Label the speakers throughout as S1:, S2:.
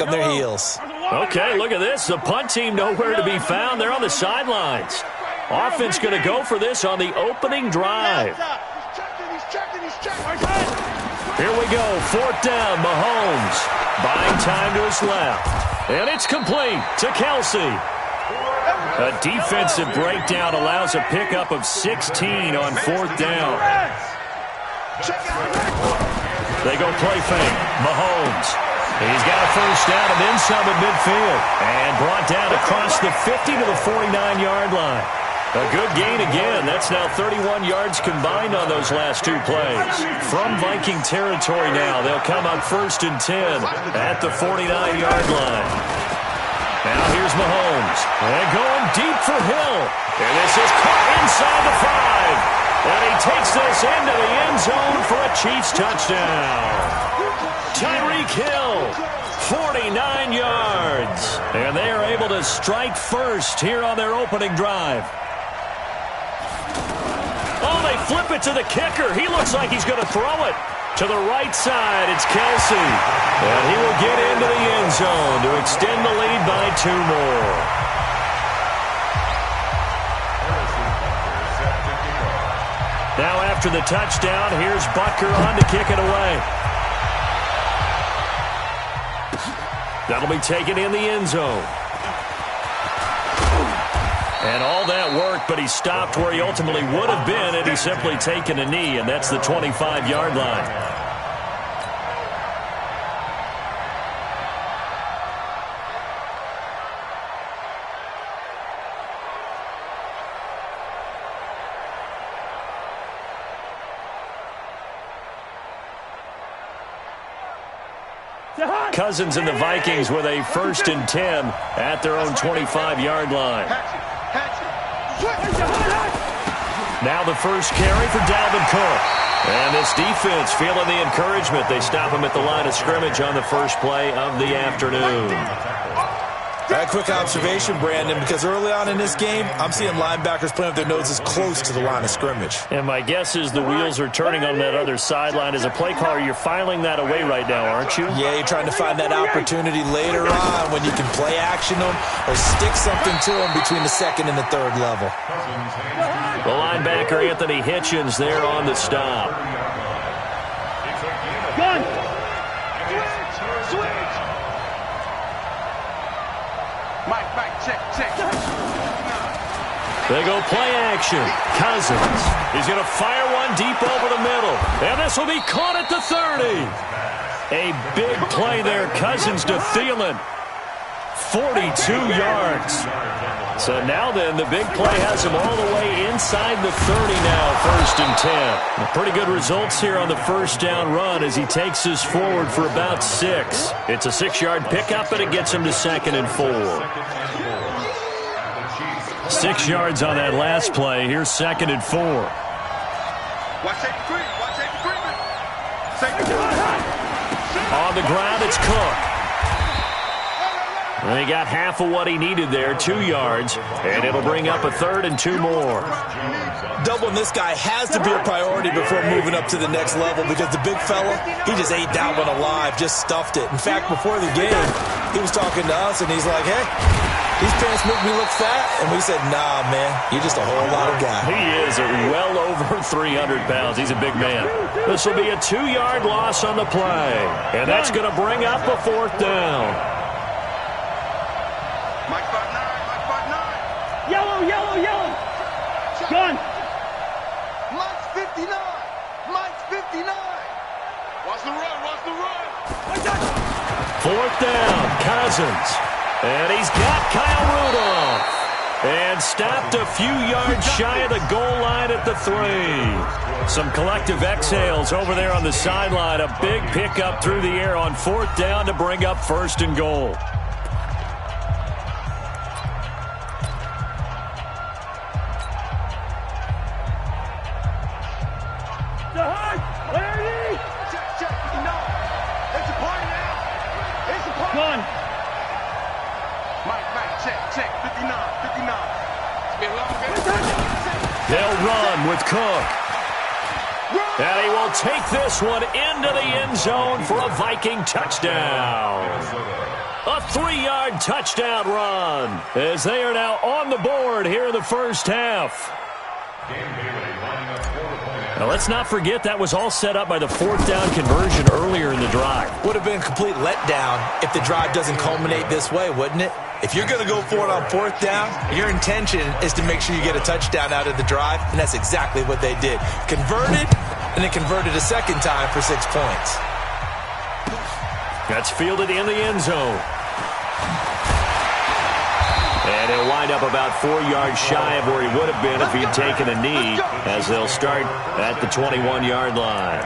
S1: on their heels.
S2: Okay, look at this. The punt team nowhere to be found. They're on the sidelines. Offense going to go for this on the opening drive. Here we go. 4th down, Mahomes. Buying time to his left. And it's complete to Kelsey. A defensive breakdown allows a pickup of 16 on 4th down. They go play fake. Mahomes. He's got a first down and then some at midfield. And brought down across the 50 to the 49-yard line. A good gain again. That's now 31 yards combined on those last 2 plays. From Viking territory now, they'll come up 1st and 10 at the 49-yard line. Now here's Mahomes. And going deep for Hill. And this is caught inside the 5. And he takes this into the end zone for a Chiefs touchdown. Tyreek Hill, 49 yards. And they are able to strike first here on their opening drive. Oh, they flip it to the kicker. He looks like he's going to throw it. To the right side, it's Kelsey. And he will get into the end zone to extend the lead by 2 more. Now after the touchdown, here's Butker on to kick it away. That'll be taken in the end zone. And all that worked, but he stopped where he ultimately would have been had he simply taken a knee, and that's the 25-yard line. Cousins and the Vikings with a 1st and 10 at their own 25-yard line. Now the first carry for Dalvin Cook. And this defense feeling the encouragement. They stop him at the line of scrimmage on the first play of the afternoon.
S1: A quick observation, Brandon, because early on in this game, I'm seeing linebackers playing with their noses close to the line of scrimmage.
S2: And my guess is the wheels are turning on that other sideline. As a play caller, you're filing that away right now, aren't you?
S1: Yeah, you're trying to find that opportunity later on when you can play action them or stick something to them between the 2nd and the 3rd level.
S2: The linebacker, Anthony Hitchens, there on the stop.
S3: Gun! Check.
S2: They go play action. Cousins. He's going to fire one deep over the middle. And this will be caught at the 30. A big play there. Cousins to Thielen. 42 yards. So now then, the big play has him all the way inside the 30 now, 1st and 10. Pretty good results here on the first down run as he takes this forward for about 6. It's a 6-yard pickup, but it gets him to 2nd and 4. 6 yards on that last play. Here's 2nd and 4. On the ground, it's Cook. And he got half of what he needed there, 2 yards, and it'll bring up a 3rd and 2 more.
S1: Doubling this guy has to be a priority before moving up to the next level because the big fella, he just ate that one alive, just stuffed it. In fact, before the game, he was talking to us, and he's like, hey, these pants make me look fat. And we said, nah, man, you're just a whole lot of guy.
S2: He is well over 300 pounds. He's a big man. This will be a 2-yard loss on the play, and that's going to bring up a 4th down.
S3: Yellow. Gun.
S4: Mike's 59. 59. Watch the run.
S2: 4th down, Cousins. And he's got Kyle Rudolph. And stopped a few yards shy of the goal line at the 3. Some collective exhales over there on the sideline. A big pickup through the air on 4th down to bring up 1st and goal. They'll run with Cook. And he will take this one into the end zone for a Viking touchdown. A 3-yard touchdown run as they are now on the board here in the first half. Now, let's not forget that was all set up by the 4th down conversion earlier in the drive.
S1: Would have been a complete letdown if the drive doesn't culminate this way, wouldn't it? If you're going to go for it on 4th down, your intention is to make sure you get a touchdown out of the drive, and that's exactly what they did. Converted, and then converted a second time for 6 points.
S2: That's fielded in the end zone. And he'll wind up about 4 yards shy of where he would have been if he'd taken a knee, as they'll start at the 21-yard line.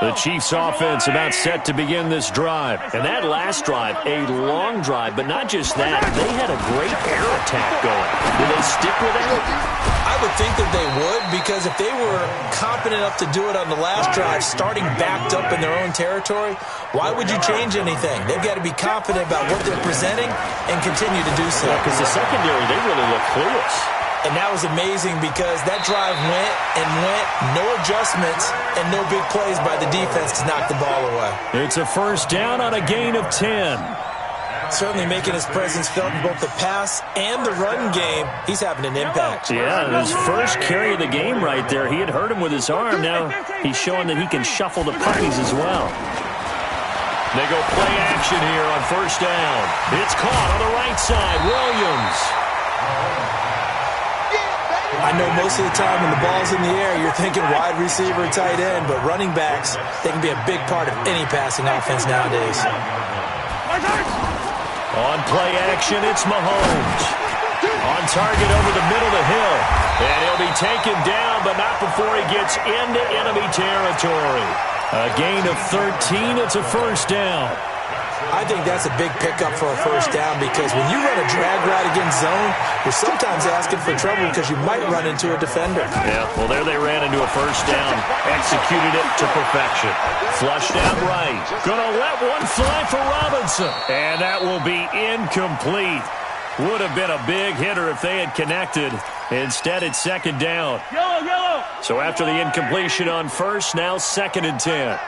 S2: The Chiefs offense about set to begin this drive. And that last drive, a long drive, but not just that. They had a great air attack going. Will they stick with that?
S1: I would think that they would, because if they were confident enough to do it on the last drive, starting backed up in their own territory, why would you change anything? They've got to be confident about what they're presenting and continue to do so.
S2: Because the secondary, they really look clueless.
S1: And that was amazing because that drive went and went, no adjustments, and no big plays by the defense to knock the ball away.
S2: It's a first down on a gain of 10.
S1: Certainly making his presence felt in both the pass and the run game. He's having an impact.
S2: Yeah, his first carry of the game right there. He had hurt him with his arm. Now he's showing that he can shuffle the puppies as well. They go play action here on first down. It's caught on the right side. Williams.
S1: I know most of the time when the ball's in the air, you're thinking wide receiver, tight end, but running backs, they can be a big part of any passing offense nowadays.
S2: On play action, it's Mahomes. On target over the middle of the hill. And he'll be taken down, but not before he gets into enemy territory. A gain of 13, it's a first down.
S1: I think that's a big pickup for a first down because when you run a drag route against zone, you're sometimes asking for trouble because you might run into a defender.
S2: Yeah, well, there they ran into a first down. Executed it to perfection. Flushed out right. Gonna let one fly for Robinson. And that will be incomplete. Would have been a big hitter if they had connected. Instead, it's second down.
S3: Yellow.
S2: So after the incompletion on first, now 2nd and 10.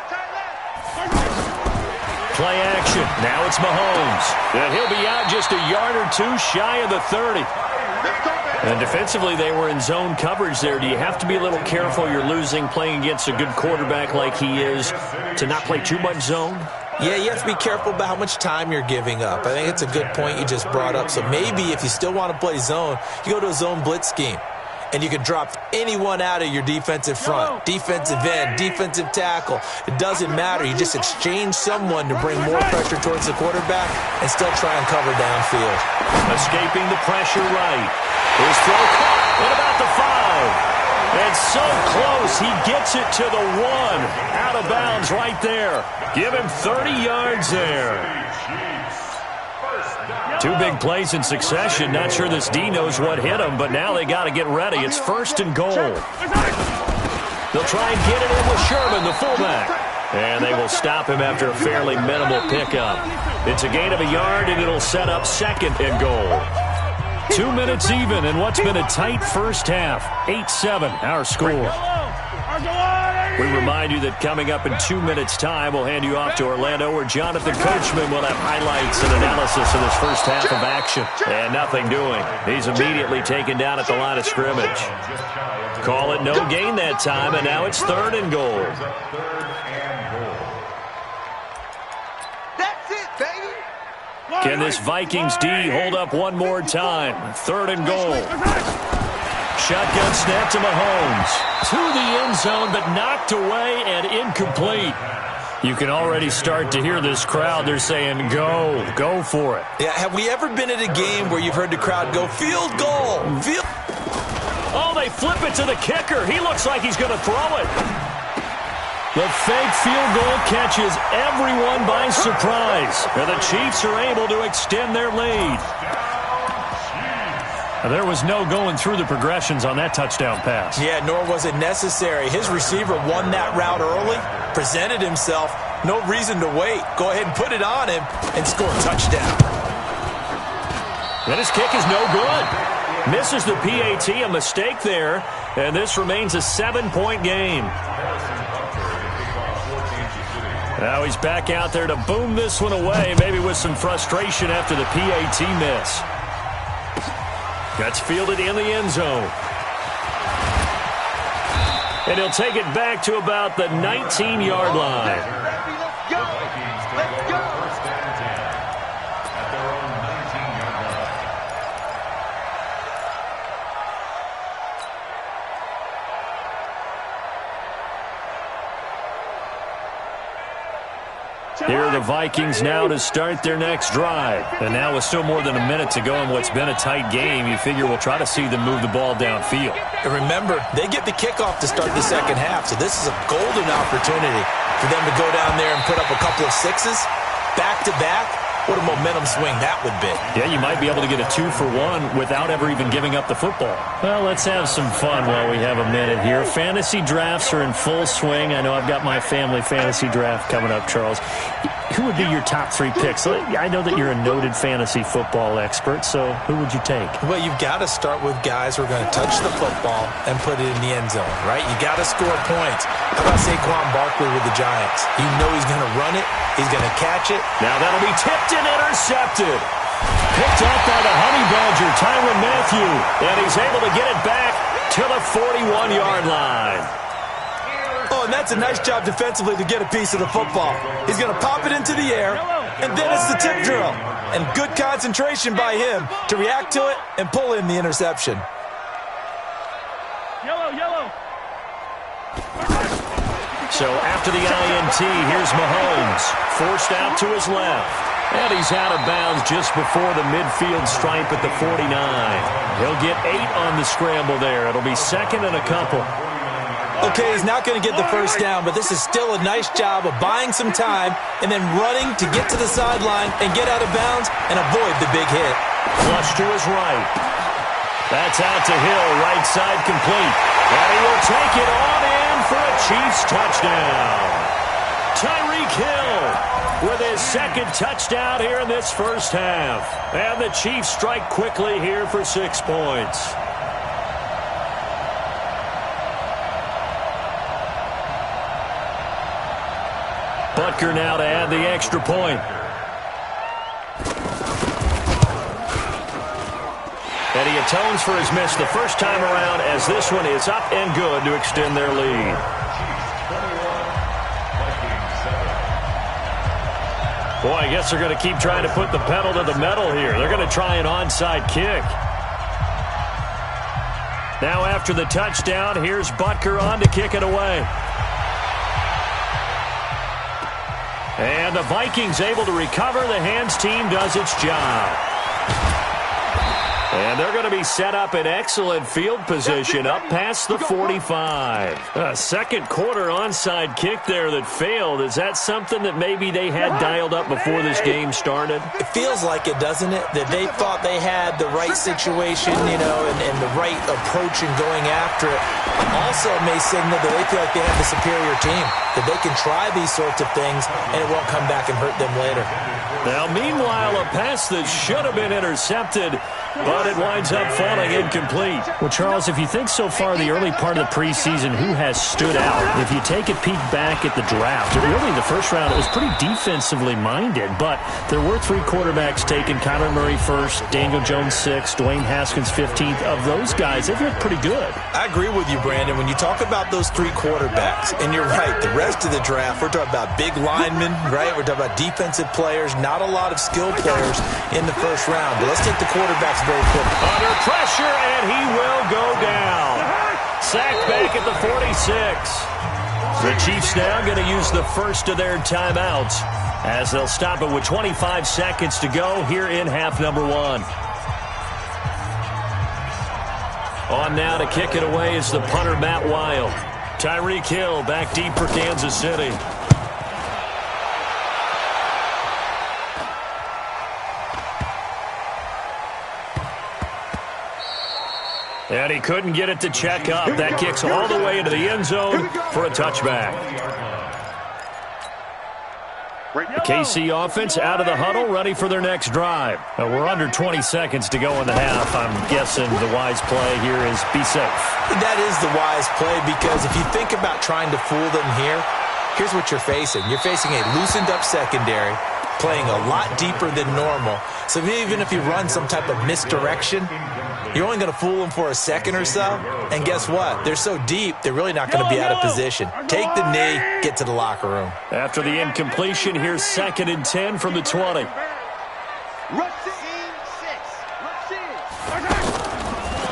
S2: Play action. Now it's Mahomes. And he'll be out just a yard or two shy of the 30. And defensively, they were in zone coverage there. Do you have to be a little careful? You're losing playing against a good quarterback like he is to not play too much zone?
S1: Yeah, you have to be careful about how much time you're giving up. I think it's a good point you just brought up. So maybe if you still want to play zone, you go to a zone blitz scheme. And you can drop anyone out of your defensive front, defensive end, defensive tackle. It doesn't matter. You just exchange someone to bring more pressure towards the quarterback and still try and cover downfield.
S2: Escaping the pressure right. His throw caught at about the 5. And so close, he gets it to the 1. Out of bounds right there. Give him 30 yards there. 2 big plays in succession. Not sure this D knows what hit him, but now they got to get ready. It's 1st and goal. They'll try and get it in with Sherman, the fullback. And they will stop him after a fairly minimal pickup. It's a gain of a yard, and it'll set up 2nd and goal. 2 minutes even in what's been a tight first half. 8-7, our score. We remind you that coming up in 2 minutes' time, we'll hand you off to Orlando, where Jonathan Coachman will have highlights and analysis of this first half of action. And nothing doing. He's immediately taken down at the line of scrimmage. Call it no gain that time, and now it's 3rd and goal.
S4: That's it, baby.
S2: Can this Vikings D hold up one more time? 3rd and goal. Shotgun snap to Mahomes. To the end zone, but knocked away and incomplete. You can already start to hear this crowd. They're saying, go for it.
S1: Yeah, have we ever been at a game where you've heard the crowd go, field goal, field...
S2: Oh, they flip it to the kicker. He looks like he's going to throw it. The fake field goal catches everyone by surprise. And the Chiefs are able to extend their lead. There was no going through the progressions on that touchdown pass.
S1: Yeah, nor was it necessary. His receiver won that route early, presented himself. No reason to wait. Go ahead and put it on him and score a touchdown.
S2: And his kick is no good. Misses the PAT, a mistake there. And this remains a 7-point game. Now he's back out there to boom this one away, maybe with some frustration after the PAT miss. Gets fielded in the end zone. And he'll take it back to about the 19-yard line.
S4: Let's go. Let's go.
S2: Here are the Vikings now to start their next drive. And now with still more than a minute to go in what's been a tight game, you figure we'll try to see them move the ball downfield.
S1: And remember, they get the kickoff to start the second half, so this is a golden opportunity for them to go down there and put up a couple of sixes back-to-back. What a momentum swing that would be.
S2: Yeah, you might be able to get a 2-for-1 without ever even giving up the football. Well, let's have some fun while we have a minute here. Fantasy drafts are in full swing. I know I've got my family fantasy draft coming up, Charles. Who would be your top 3 picks? I know that you're a noted fantasy football expert, so who would you take?
S1: Well, you've got to start with guys who are going to touch the football and put it in the end zone, right? You got to score points. How about Saquon Barkley with the Giants? You know he's going to run it. He's going to catch it.
S2: Now that'll be tipped and intercepted. Picked up by the Honey Badger, Tyrann Mathieu. And he's able to get it back to the 41-yard line.
S1: Oh, and that's a nice job defensively to get a piece of the football. He's going to pop it into the air, and then it's the tip drill. And good concentration by him to react to it and pull in the interception.
S3: Yellow.
S2: So after the INT, here's Mahomes, forced out to his left. And he's out of bounds just before the midfield stripe at the 49. He'll get 8 on the scramble there. It'll be second and a couple.
S1: Okay, he's not going to get the first down, but this is still a nice job of buying some time and then running to get to the sideline and get out of bounds and avoid the big hit.
S2: Flush to his right. That's out to Hill, right side complete. And he will take it on in for a Chiefs touchdown. Tyreek Hill with his second touchdown here in this first half. And the Chiefs strike quickly here for 6 points. Butker now to add the extra point. And he atones for his miss the first time around as this one is up and good to extend their lead. Boy, I guess they're going to keep trying to put the pedal to the metal here. They're going to try an onside kick. Now after the touchdown, here's Butker on to kick it away. And the Vikings able to recover. The hands team does its job. And they're going to be set up in excellent field position up past the 45. A second quarter onside kick there that failed. Is that something that maybe they had dialed up before this game started?
S1: It feels like it, doesn't it? That they thought they had the right situation, you know, and the right approach in going after it. Also may signal that they feel like they have the superior team, that they can try these sorts of things and it won't come back and hurt them later.
S2: Now, meanwhile, a pass that should have been intercepted, but it winds up falling incomplete.
S5: Well, Charles, if you think so far the early part of the preseason, who has stood out? If you take a peek back at the draft, really the first round, it was pretty defensively minded, but there were 3 quarterbacks taken. Kyler Murray first, Daniel Jones 6th, Dwayne Haskins 15th. Of those guys, they've looked pretty good.
S1: I agree with you, Brandon. When you talk about those 3 quarterbacks, and you're right, the rest of the draft, we're talking about big linemen, right? We're talking about defensive players, not a lot of skill players in the first round. But let's take the quarterbacks very quickly.
S2: Under pressure, and he will go down. Sacked back at the 46. The Chiefs now going to use the first of their timeouts as they'll stop it with 25 seconds to go here in half number 1. On now to kick it away is the punter, Matt Weil. Tyreek Hill back deep for Kansas City. And he couldn't get it to check up. That kicks all the way into the end zone for a touchback. The KC offense out of the huddle, ready for their next drive. We're under 20 seconds to go in the half. I'm guessing the wise play here is be safe.
S1: That is the wise play, because if you think about trying to fool them here, here's what you're facing. You're facing a loosened-up secondary, playing a lot deeper than normal. So even if you run some type of misdirection, you're only going to fool them for a second or so. And guess what? They're so deep, they're really not going to be out of position. Take the knee, get to the locker room.
S5: After the incompletion, here's 2nd and 10 from the 20.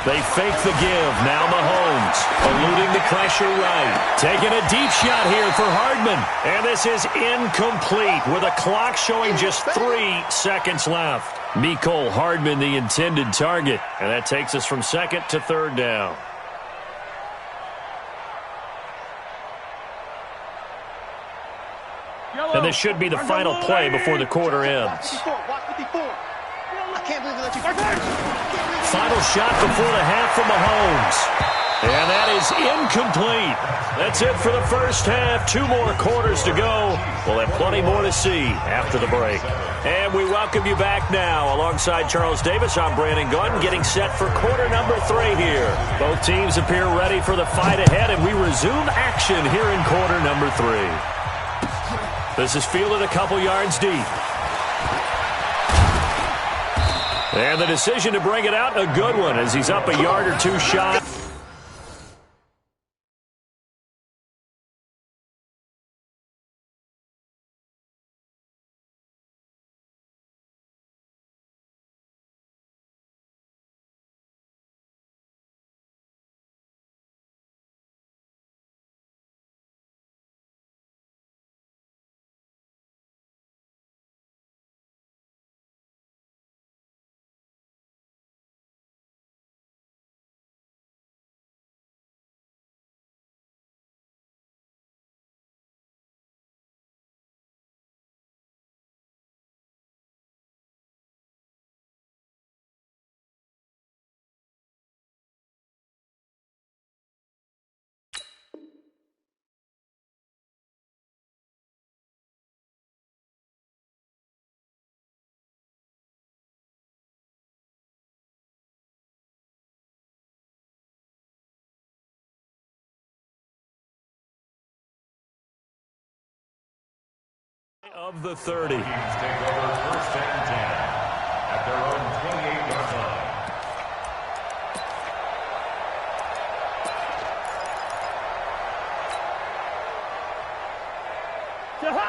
S5: They fake the give. Now Mahomes eluding the pressure right. Taking a deep shot here for Hardman. And this is incomplete with a clock showing just 3 seconds left. Mecole Hardman, the intended target. And that takes us from 2nd to 3rd down. And this should be the final play before the quarter ends. Final shot before the half from Mahomes. And that is incomplete. That's it for the first half. 2 more quarters to go. We'll have plenty more to see after the break. And we welcome you back now. Alongside Charles Davis, I'm Brandon Gunn, getting set for quarter number 3 here. Both teams appear ready for the fight ahead, and we resume action here in quarter number 3. This is fielded a couple yards deep. And the decision to bring it out, a good one, as he's up a yard or 2 shy. Of the 30.
S6: Teams take over 1st and 10 at their own 28-yard line.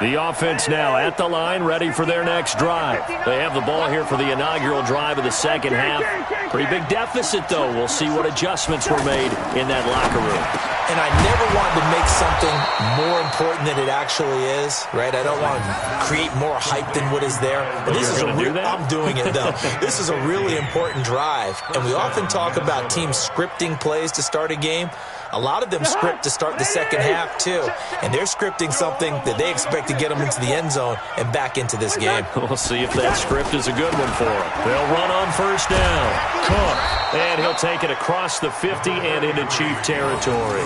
S5: The offense now at the line, ready for their next drive. They have the ball here for the inaugural drive of the second half. Pretty big deficit, though. We'll see what adjustments were made in that locker room.
S1: And I never want to make something more important than it actually is, right? I don't want to create more hype than what is there. But this is I'm doing it, though. This is a really important drive. And we often talk about teams scripting plays to start a game. A lot of them script to start the second half, too. And they're scripting something that they expect to get them into the end zone and back into this game.
S5: We'll see if that script is a good one for them. They'll run on 1st down. Cook. And he'll take it across the 50 and into Chief territory.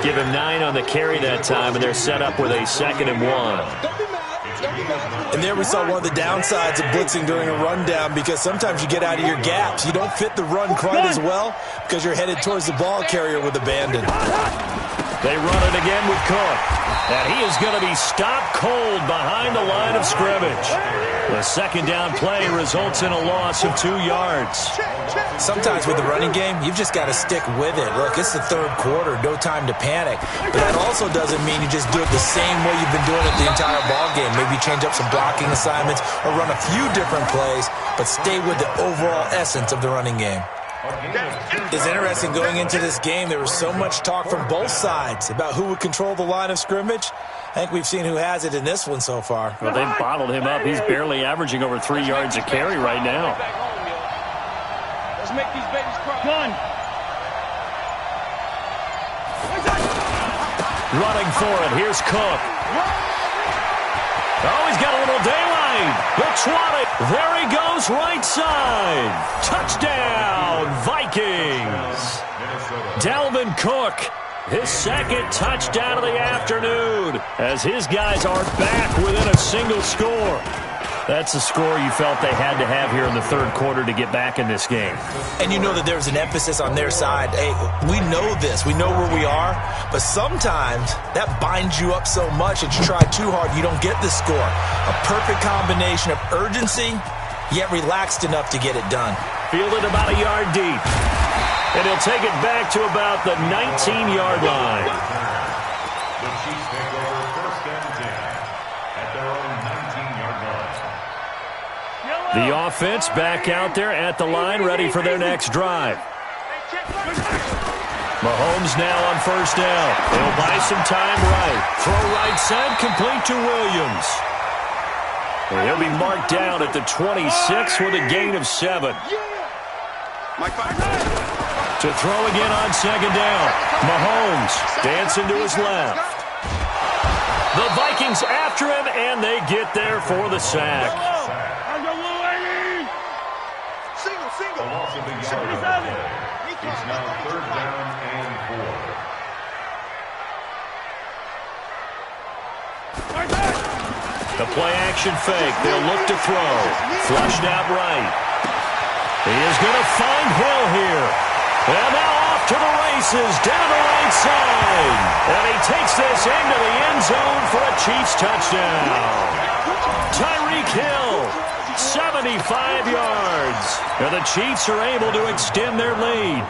S5: Give him 9 on the carry that time, and they're set up with a 2nd and 1.
S1: And there we saw one of the downsides of blitzing during a rundown, because sometimes you get out of your gaps. You don't fit the run quite as well because you're headed towards the ball carrier with abandon.
S5: They run it again with Cook. And he is going to be stopped cold behind the line of scrimmage. The 2nd down play results in a loss of 2 yards.
S1: Sometimes with the running game, you've just got to stick with it. Look, it's the 3rd quarter, no time to panic. But that also doesn't mean you just do it the same way you've been doing it the entire ball game. Maybe change up some blocking assignments or run a few different plays, but stay with the overall essence of the running game. It's interesting going into this game. There was so much talk from both sides about who would control the line of scrimmage. I think we've seen who has it in this one so far.
S5: Well, they've bottled him up. He's barely averaging over 3 yards a carry right now.
S3: Let's make these babies cry. Gun.
S5: Running for it. Here's Cook. Oh, he's got a little daylight. The 20. There he goes, right side. Touchdown, Vikings. Dalvin Cook, his 2nd touchdown of the afternoon, as his guys are back within a single score. That's the score you felt they had to have here in the third quarter to get back in this game.
S1: And you know that there's an emphasis on their side. Hey, we know this. We know where we are. But sometimes that binds you up so much that you try too hard, you don't get the score. A perfect combination of urgency, yet relaxed enough to get it done.
S2: Fielded about a yard deep. And he'll take it back to about the 19-yard line.
S6: The Chiefs take over first and 10 at their own 19-yard line.
S2: The offense back out there at the line, ready for their next drive. Mahomes now on first down. They'll buy some time right. Throw right side, complete to Williams. And he'll be marked down at the 26 with a gain of 7. To throw again on second down. Mahomes dancing to his left. The Vikings after him, and they get there for the sack.
S6: The loss of the yard on the play. It's now third down and 4.
S2: The play-action fake. They'll look to throw. Flushed out right. He is going to find Hill here. And now off to the races, down the right side. And he takes this into the end zone for a Chiefs touchdown. Tyreek Hill, 75 yards. And the Chiefs are able to extend their lead.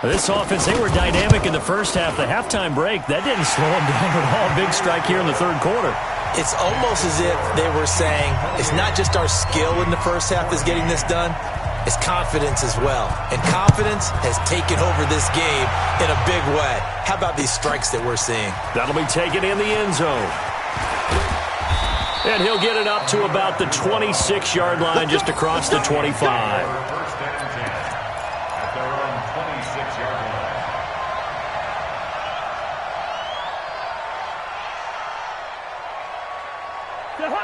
S5: This offense, they were dynamic in the first half. The halftime break, that didn't slow them down at all. Big strike here in the third quarter.
S1: It's almost as if they were saying, it's not just our skill in the first half that's getting this done, it's confidence as well. And confidence has taken over this game in a big way. How about these strikes that we're seeing?
S2: That'll be taken in the end zone. And he'll get it up to about the 26-yard line, just across the 25.
S6: First and 10 at their own 26-yard line.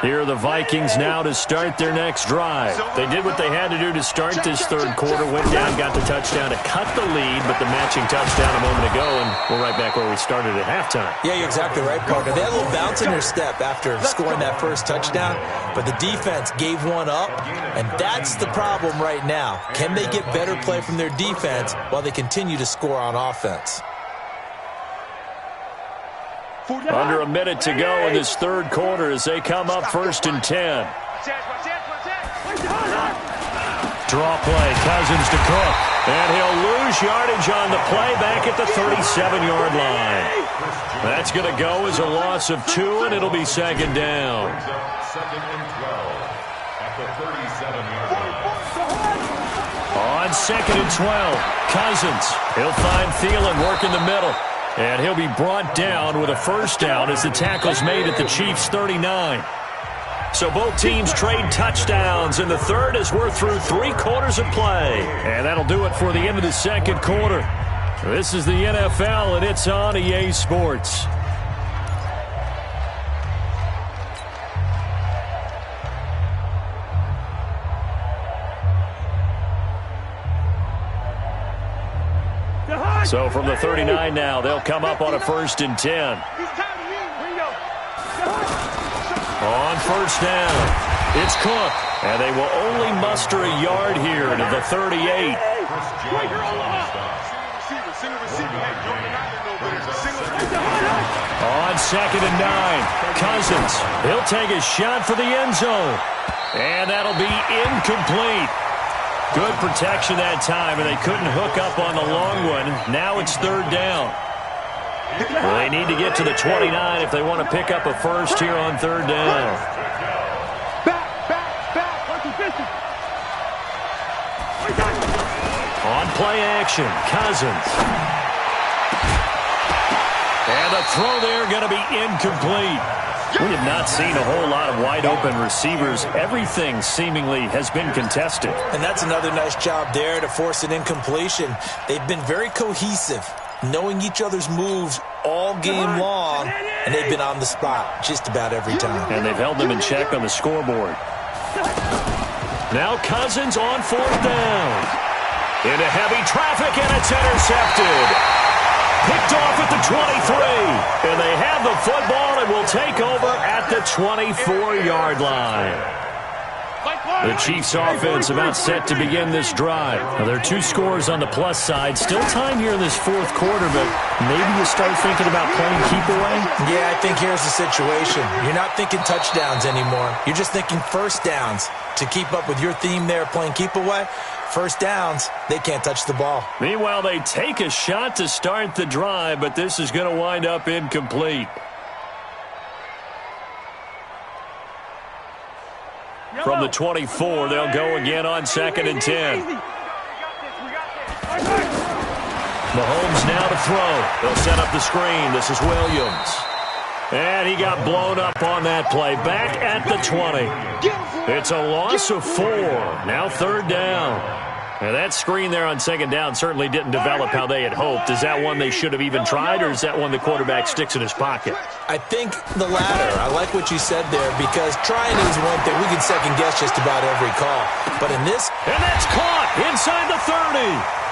S5: Here are the Vikings now to start their next drive. They did what they had to do to start this third quarter, went down, got the touchdown to cut the lead, but the matching touchdown a moment ago, and we're right back where we started at halftime.
S1: Yeah, you're exactly right, partner. They had a little bounce in their step after scoring that first touchdown, but the defense gave one up, and that's the problem right now. Can they get better play from their defense while they continue to score on offense?
S2: Under a minute to go in this third quarter as they come up first and 10. Draw play, Cousins to Cook. And he'll lose yardage on the play back at the 37-yard line. That's going to go as a loss of 2, and it'll be second down.
S6: Second and 12 at the 37-yard line.
S2: On second and 12, Cousins. He'll find Thielen working the middle. And he'll be brought down with a first down as the tackle's made at the Chiefs' 39. So both teams trade touchdowns in the third as we're through 3 quarters of play. And that'll do it for the end of the second quarter. This is the NFL, and it's on EA Sports. So from the 39 now, they'll come up on a first and 10. On first down, it's Cook. And they will only muster a yard here to the 38. On second and 9, Cousins. He'll take a shot for the end zone. And that'll be incomplete. Good protection that time, and they couldn't hook up on the long one. Now it's third down. Well, they need to get to the 29 if they want to pick up a first here on third down. On play action, Cousins. And the throw there going to be incomplete. We have not seen a whole lot of wide-open receivers. Everything seemingly has been contested.
S1: And that's another nice job there to force an incompletion. They've been very cohesive, knowing each other's moves all game long, and they've been on the spot just about every time.
S2: And they've held them in check on the scoreboard. Now Cousins on fourth down. Into heavy traffic, and it's intercepted. Picked off at the 23. And they have the football and will take over at the 24-yard line. The Chiefs offense about set to begin this drive.
S5: Now, there are 2 scores on the plus side. Still time here in this fourth quarter, but maybe you start thinking about playing keep away?
S1: Yeah, I think here's the situation. You're not thinking touchdowns anymore. You're just thinking first downs. To keep up with your theme there, playing keep away, first downs, they can't touch the ball.
S2: Meanwhile, they take a shot to start the drive, but this is going to wind up incomplete. From the 24, they'll go again on 2nd and 10. Mahomes now to throw. They'll set up the screen. This is Williams. And he got blown up on that play. Back at the 20. It's a loss of 4. Now 3rd down. And that screen there on 2nd down certainly didn't develop how they had hoped. Is that one they should have even tried, or is that one the quarterback sticks in his pocket?
S1: I think the latter. I like what you said there, because trying is one thing. We can second-guess just about every call. But in this...
S2: And that's caught inside the 30.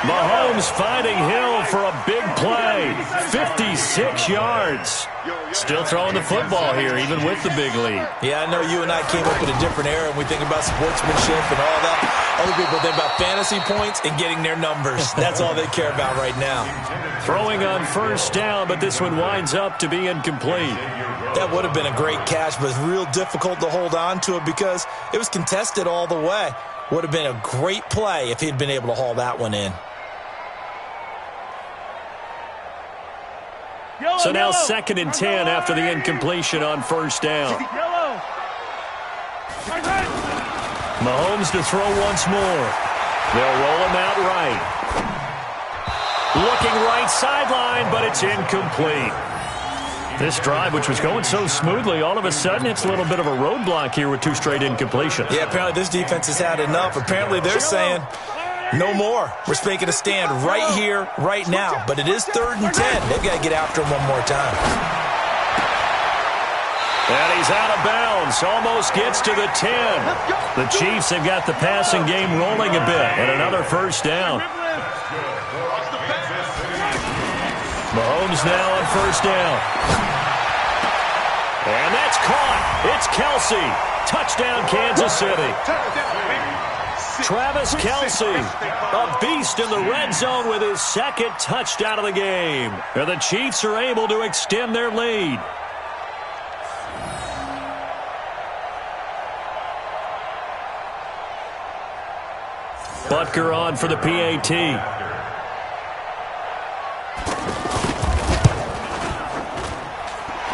S2: Mahomes finding Hill for a big play. 56 yards. Still throwing the football here, even with the big lead.
S1: Yeah, I know you and I came up in a different era, and we think about sportsmanship and all that. Other people think about fantasy points and getting their numbers. That's all they care about right now.
S2: Throwing on 1st down, but this one winds up to be incomplete.
S1: That would have been a great catch, but it's real difficult to hold on to it because it was contested all the way. Would have been a great play if he'd been able to haul that one in.
S2: So now 2nd and 10 after the incompletion on 1st down. Mahomes to throw once more. They'll roll him out right. Looking right sideline, but it's incomplete. This drive, which was going so smoothly, all of a sudden it's a little bit of a roadblock here with 2 straight incompletions.
S1: Yeah, apparently this defense has had enough. Apparently they're saying... no more. We're making a stand right here, right now. But it is 3rd and 10. They've got to get after him one more time.
S2: And he's out of bounds. Almost gets to the 10. The Chiefs have got the passing game rolling a bit. And another 1st down. Mahomes now on 1st down. And that's caught. It's Kelsey. Touchdown, Kansas City. Travis Kelsey, a beast in the red zone with his 2nd touchdown of the game. And the Chiefs are able to extend their lead. Butker on for the PAT.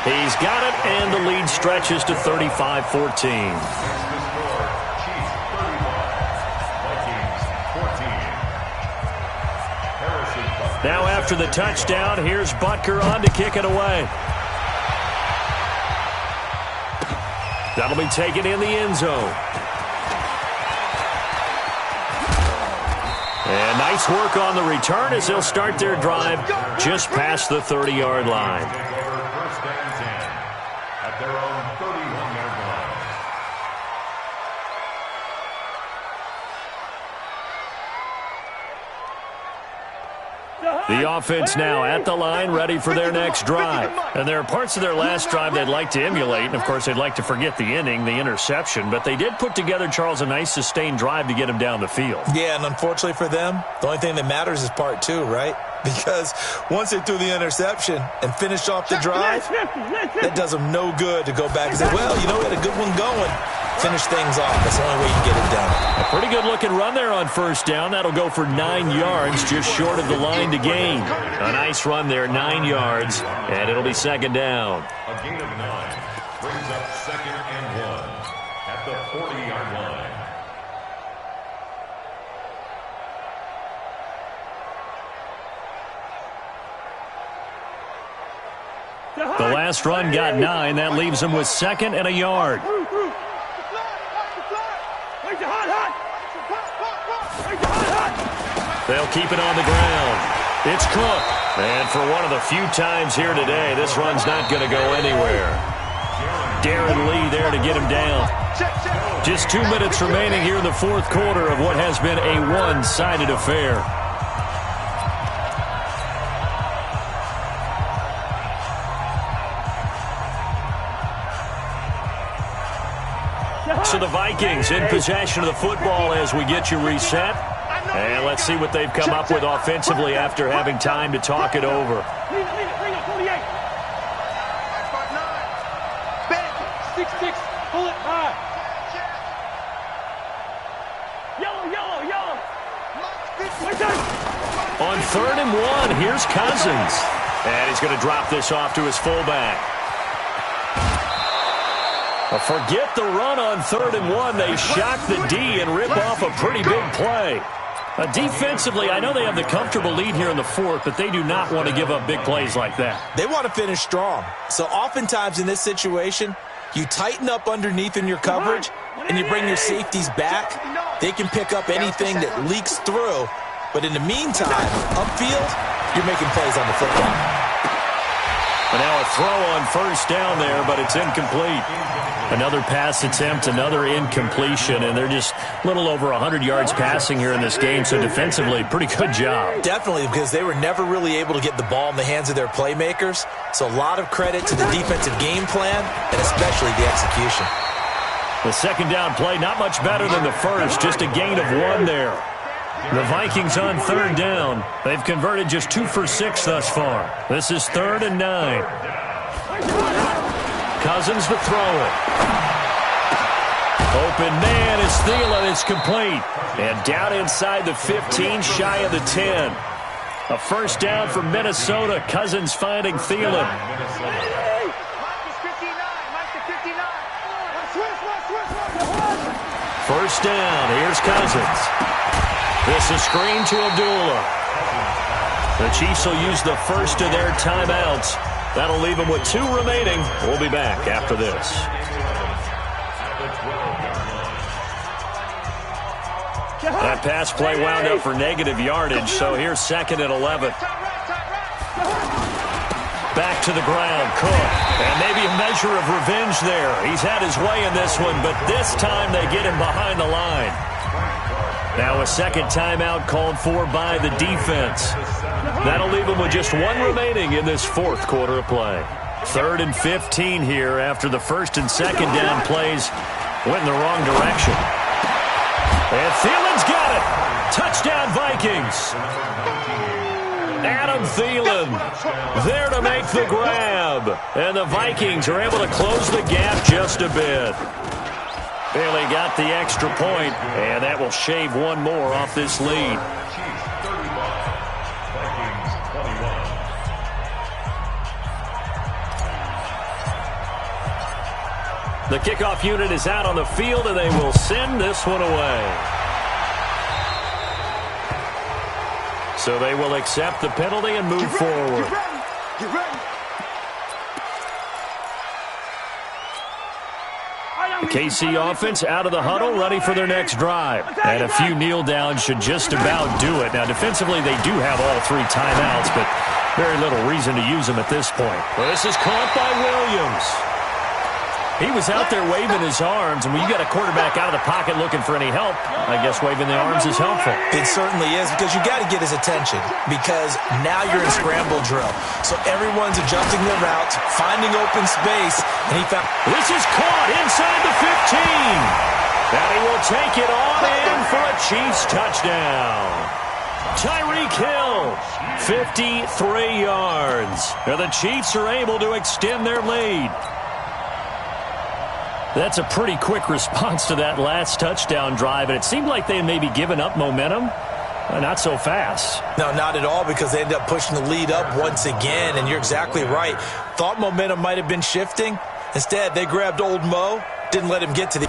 S2: He's got it, and the lead stretches to 35-14. Now after the touchdown, here's Butker on to kick it away. That'll be taken in the end zone. And nice work on the return as they'll start their drive just past the 30-yard line.
S6: First and 10 at their own 31-yard line.
S2: The offense now at the line, ready for their next drive. And there are parts of their last drive they'd like to emulate. And, of course, they'd like to forget the inning, the interception. But they did put together, Charles, a nice sustained drive to get him down the field.
S1: Yeah, and unfortunately for them, the only thing that matters is part 2, right? Because once they threw the interception and finished off the drive, that does them no good to go back and say, well, you know, we had a good one going. Finish things off. That's the only way you can get it done.
S2: A pretty good-looking run there on 1st down. That'll go for 9 yards, just short of the line to gain. A nice run there, 9 yards, and it'll be 2nd down.
S6: A gain of 9 brings up 2nd and 1 at the 40-yard line.
S2: The last run got 9. That leaves them with 2nd and a yard. They'll keep it on the ground. It's Cook. And for one of the few times here today, this run's not going to go anywhere. Darren Lee there to get him down. Just 2 minutes remaining here in the fourth quarter of what has been a one-sided affair. So the Vikings in possession of the football as we get you reset. And let's see what they've come up with offensively after having time to talk it over.
S3: Lean it, 48. 6-6, pull it high. Yellow.
S2: On 3rd and 1, here's Cousins. And he's going to drop this off to his fullback. Forget the run on 3rd and 1. They shock the D and rip off a pretty big play. Defensively, I know they have the comfortable lead here in the 4th, but they do not want to give up big plays like that.
S1: They want to finish strong. So oftentimes in this situation, you tighten up underneath in your coverage, and you bring your safeties back. They can pick up anything that leaks through. But in the meantime, upfield, you're making plays on the football.
S2: And now a throw on 1st down there, but it's incomplete.
S5: Another pass attempt, another incompletion, and they're just a little over 100 yards passing here in this game, so defensively, pretty good job.
S1: Definitely, because they were never really able to get the ball in the hands of their playmakers. So a lot of credit to the defensive game plan, and especially the execution.
S5: The 2nd down play, not much better than the first, just a gain of 1 there. The Vikings on 3rd down. They've converted just 2 for 6 thus far. This is 3rd and 9. Cousins to throw it. Open man is Thielen. It's complete. And down inside the 15, shy of the 10. A 1st down for Minnesota. Cousins finding Thielen. First down. Here's Cousins. This is screen to Abdullah. The Chiefs will use the first of their timeouts. That'll leave them with 2 remaining. We'll be back after this. That pass play wound up for negative yardage, so here's 2nd and 11. Back to the ground, Cook. And maybe a measure of revenge there. He's had his way in this one, but this time they get him behind the line. Now a 2nd timeout called for by the defense. That'll leave them with just 1 remaining in this 4th quarter of play. 3rd and 15 here after the 1st and 2nd down plays went in the wrong direction. And Thielen's got it. Touchdown Vikings. Adam Thielen there to make the grab. And the Vikings are able to close the gap just a bit. Barely got the extra point, and that will shave 1 more off this lead. The kickoff unit is out on the field, and they will send this one away. So they will accept the penalty and move forward.
S4: Get ready.
S5: The KC offense out of the huddle, ready for their next drive. And a few kneel downs should just about do it. Now, defensively, they do have all 3 timeouts, but very little reason to use them at this point.
S2: Well, this is caught by Williams.
S5: He was out there waving his arms, and when you got a quarterback out of the pocket looking for any help, I guess waving the arms is helpful.
S1: It certainly is, because you got to get his attention, because now you're in scramble drill. So everyone's adjusting their routes, finding open space, and he found...
S2: This is caught inside the 15. And he will take it on in for a Chiefs touchdown. Tyreek Hill, 53 yards. Now the Chiefs are able to extend their lead.
S5: That's a pretty quick response to that last touchdown drive, and it seemed like they may be giving up momentum. Not so fast.
S1: No, not at all, because they ended up pushing the lead up once again, and you're exactly right. Thought momentum might have been shifting. Instead, they grabbed old Mo, didn't let him get to the...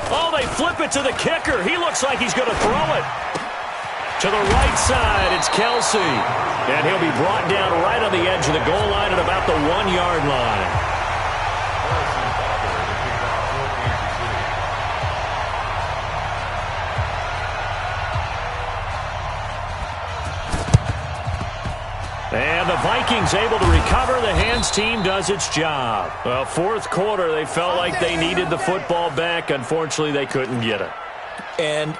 S2: Oh, they flip it to the kicker. He looks like he's going to throw it. To the right side, it's Kelsey. And he'll be brought down right on the edge of the goal line at about the 1-yard line. And the Vikings able to recover. The hands team does its job. Well, 4th quarter, they felt like they needed the football back. Unfortunately, they couldn't get it.
S1: And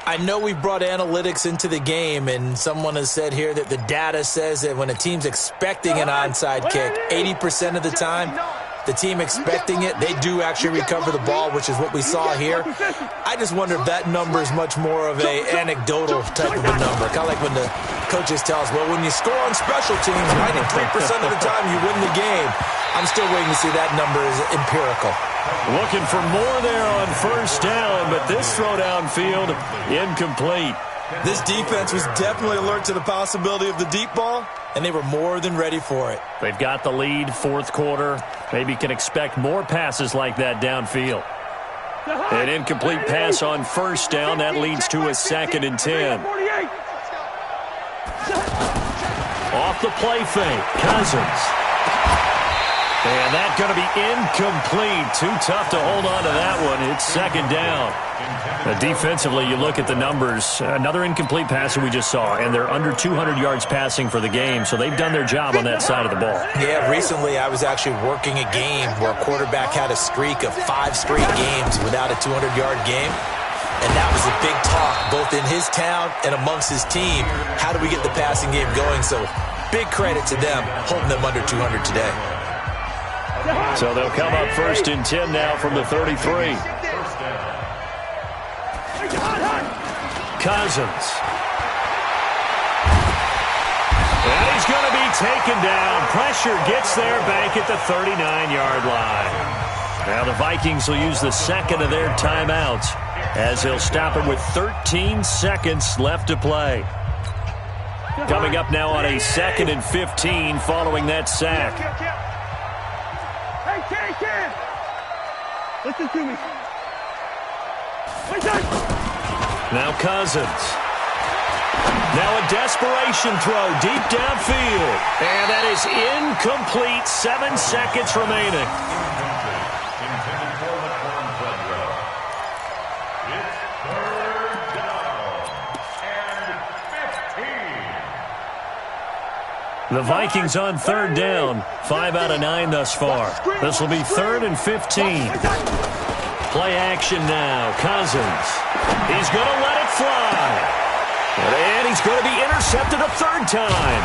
S1: I know we brought analytics into the game, and someone has said here that the data says that when a team's expecting an onside kick, 80% of the time, the team expecting it, they do actually recover the ball, which is what we saw here. I just wonder if that number is much more of a anecdotal type of a number. Kind of like when the coaches tell us, well, when you score on special teams, 93% of the time you win the game. I'm still waiting to see that number is empirical.
S2: Looking for more there on first down, but this throw downfield, incomplete.
S1: This defense was definitely alert to the possibility of the deep ball, and they were more than ready for it.
S5: They've got the lead, fourth quarter. Maybe can expect more passes like that downfield. An incomplete pass on first down. That leads to a 2nd and 10. Off the play fake, Cousins. And that's going to be incomplete. Too tough to hold on to that one. It's 2nd down. Defensively, you look at the numbers. Another incomplete pass that we just saw, and they're under 200 yards passing for the game, so they've done their job on that side of the ball.
S1: Yeah, recently I was actually working a game where a quarterback had a streak of 5 straight games without a 200-yard game. And that was a big talk, both in his town and amongst his team. How do we get the passing game going? So big credit to them, holding them under 200 today.
S2: So they'll come up 1st and 10 now from the 33. Cousins. And he's going to be taken down. Pressure gets there back at the 39-yard line. Now the Vikings will use the 2nd of their timeouts as they'll stop it with 13 seconds left to play. Coming up now on a 2nd and 15 following that sack.
S3: Listen to me.
S2: Now Cousins. Now a desperation throw deep downfield. And that is incomplete. 7 seconds remaining. The Vikings on 3rd down. 5 out of 9 thus far. This will be 3rd and 15. Play action now. Cousins. He's going to let it fly. And he's going to be intercepted a 3rd time.